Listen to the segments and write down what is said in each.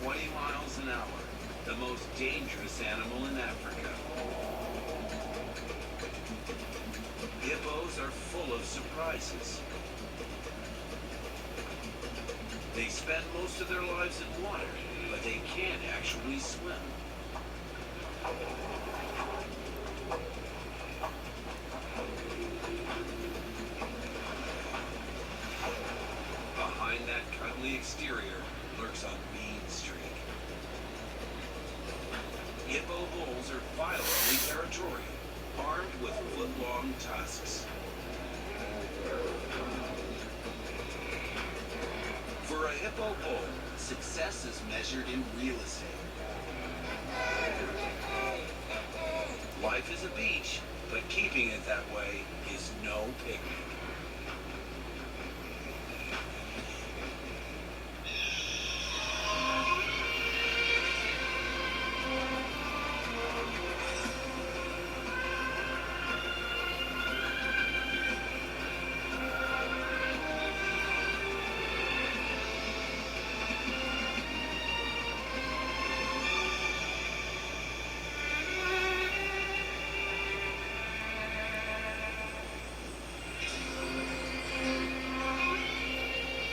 20 miles an hour, the most dangerous animal in Africa. Hippos are full of surprises. They spend most of their lives in water, but they can't actually swim. Behind that cuddly exterior lurks a mean streak. Hippo bulls are violently territorial, armed with foot-long tusks. For a hippo bull, success is measured in real estate. Life is a beach, but keeping it that way is no picnic.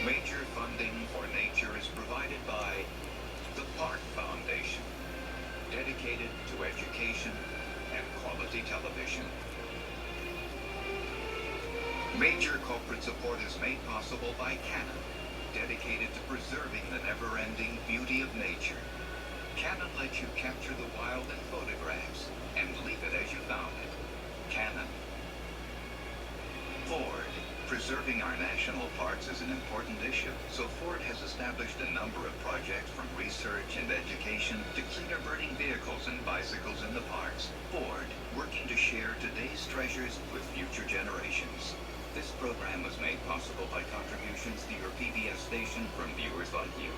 Major funding for nature is provided by the Park Foundation, dedicated to education and quality television. Major corporate support is made possible by Canon, dedicated to preserving the never-ending beauty of nature. Canon lets you capture the wild in photographs and leave it as you found it. Canon. Ford. Preserving our national parks is an important issue, so Ford has established a number of projects from research and education to cleaner burning vehicles and bicycles in the parks. Ford, working to share today's treasures with future generations. This program was made possible by contributions to your PBS station from viewers like you.